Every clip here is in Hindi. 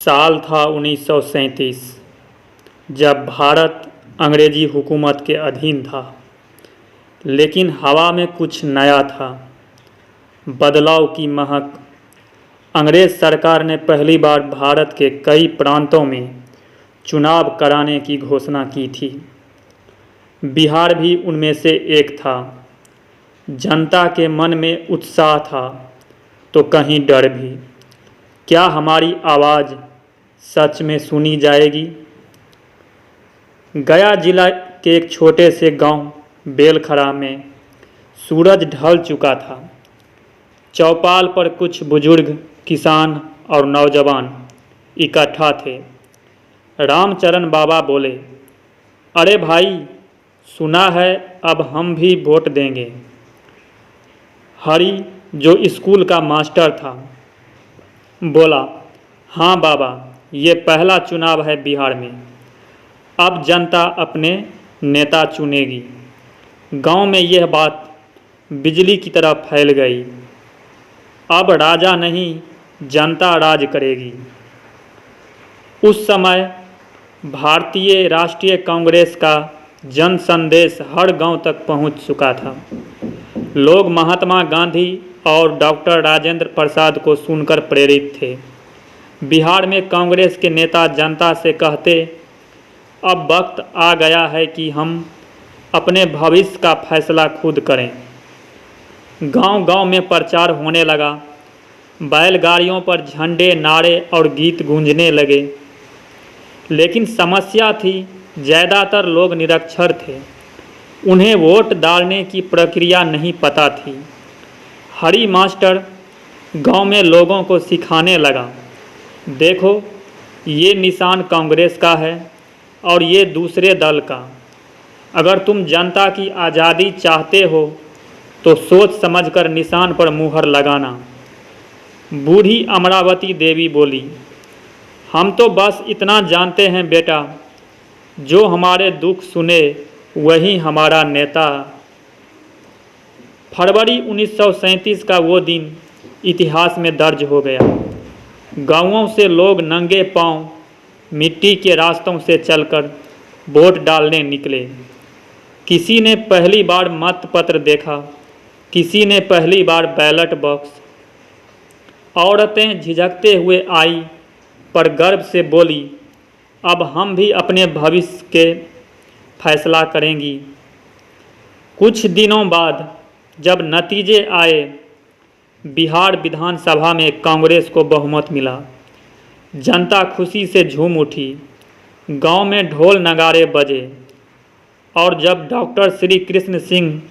साल था 1937 जब भारत अंग्रेजी हुकूमत के अधीन था। लेकिन हवा में कुछ नया था, बदलाव की महक। अंग्रेज़ सरकार ने पहली बार भारत के कई प्रांतों में चुनाव कराने की घोषणा की थी। बिहार भी उनमें से एक था। जनता के मन में उत्साह था तो कहीं डर भी। क्या हमारी आवाज़ सच में सुनी जाएगी? गया जिला के एक छोटे से गांव बेलखरा में सूरज ढल चुका था। चौपाल पर कुछ बुजुर्ग, किसान और नौजवान इकट्ठा थे। रामचरण बाबा बोले, अरे भाई, सुना है अब हम भी वोट देंगे। हरी, जो स्कूल का मास्टर था, बोला, हाँ बाबा, ये पहला चुनाव है बिहार में। अब जनता अपने नेता चुनेगी। गांव में यह बात बिजली की तरह फैल गई। अब राजा नहीं, जनता राज करेगी। उस समय भारतीय राष्ट्रीय कांग्रेस का जन संदेश हर गांव तक पहुंच चुका था। लोग महात्मा गांधी और डॉक्टर राजेंद्र प्रसाद को सुनकर प्रेरित थे। बिहार में कांग्रेस के नेता जनता से कहते, अब वक्त आ गया है कि हम अपने भविष्य का फैसला खुद करें। गांव-गांव में प्रचार होने लगा। बैलगाड़ियों पर झंडे, नारे और गीत गूंजने लगे। लेकिन समस्या थी, ज़्यादातर लोग निरक्षर थे। उन्हें वोट डालने की प्रक्रिया नहीं पता थी। हरी मास्टर गांव में लोगों को सिखाने लगा, देखो, ये निशान कांग्रेस का है और ये दूसरे दल का। अगर तुम जनता की आज़ादी चाहते हो तो सोच समझकर निशान पर मुहर लगाना। बूढ़ी अमरावती देवी बोली, हम तो बस इतना जानते हैं बेटा, जो हमारे दुख सुने वही हमारा नेता। फरवरी 1937 का वो दिन इतिहास में दर्ज हो गया। गांवों से लोग नंगे पांव मिट्टी के रास्तों से चलकर वोट डालने निकले। किसी ने पहली बार मतपत्र देखा, किसी ने पहली बार बैलेट बॉक्स। औरतें झिझकते हुए आई पर गर्व से बोली, अब हम भी अपने भविष्य के फैसला करेंगी। कुछ दिनों बाद जब नतीजे आए, बिहार विधानसभा में कांग्रेस को बहुमत मिला। जनता खुशी से झूम उठी। गांव में ढोल नगाड़े बजे और जब डॉक्टर श्री कृष्ण सिंह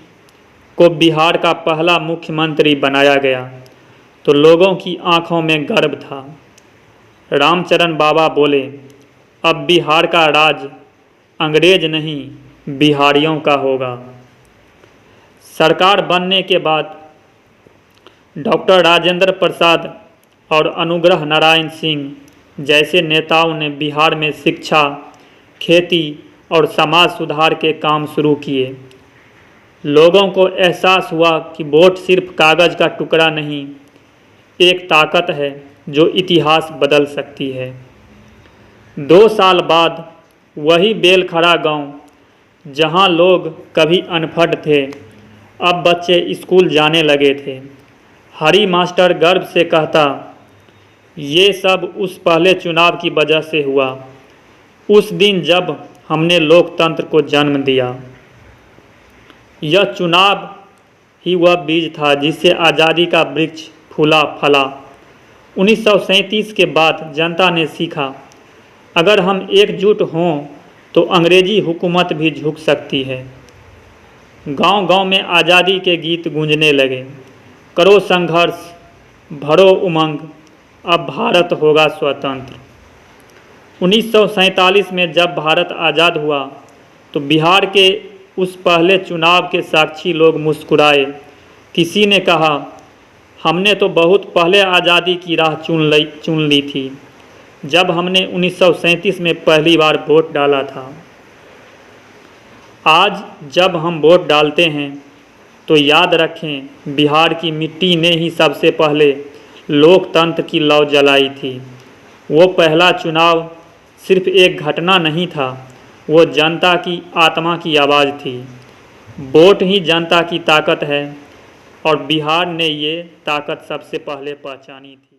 को बिहार का पहला मुख्यमंत्री बनाया गया तो लोगों की आंखों में गर्व था। रामचरण बाबा बोले, अब बिहार का राज अंग्रेज नहीं, बिहारियों का होगा। सरकार बनने के बाद डॉक्टर राजेंद्र प्रसाद और अनुग्रह नारायण सिंह जैसे नेताओं ने बिहार में शिक्षा, खेती और समाज सुधार के काम शुरू किए। लोगों को एहसास हुआ कि वोट सिर्फ कागज़ का टुकड़ा नहीं, एक ताकत है जो इतिहास बदल सकती है। 2 साल बाद वही बेलखरा गांव, जहां लोग कभी अनपढ़ थे, अब बच्चे स्कूल जाने लगे थे। हरी मास्टर गर्व से कहता, ये सब उस पहले चुनाव की वजह से हुआ, उस दिन जब हमने लोकतंत्र को जन्म दिया। यह चुनाव ही वह बीज था जिससे आज़ादी का वृक्ष फूला फला। 1937 के बाद जनता ने सीखा, अगर हम एकजुट हों तो अंग्रेजी हुकूमत भी झुक सकती है। गांव-गांव में आज़ादी के गीत गूंजने लगे, करो संघर्ष, भरो उमंग, अब भारत होगा स्वतंत्र। 1947 में जब भारत आज़ाद हुआ तो बिहार के उस पहले चुनाव के साक्षी लोग मुस्कुराए। किसी ने कहा, हमने तो बहुत पहले आज़ादी की राह चुन ली थी, जब हमने 1937 में पहली बार वोट डाला था। आज जब हम वोट डालते हैं तो याद रखें, बिहार की मिट्टी ने ही सबसे पहले लोकतंत्र की लौ जलाई थी। वो पहला चुनाव सिर्फ एक घटना नहीं था, वो जनता की आत्मा की आवाज़ थी। वोट ही जनता की ताकत है और बिहार ने ये ताकत सबसे पहले पहचानी थी।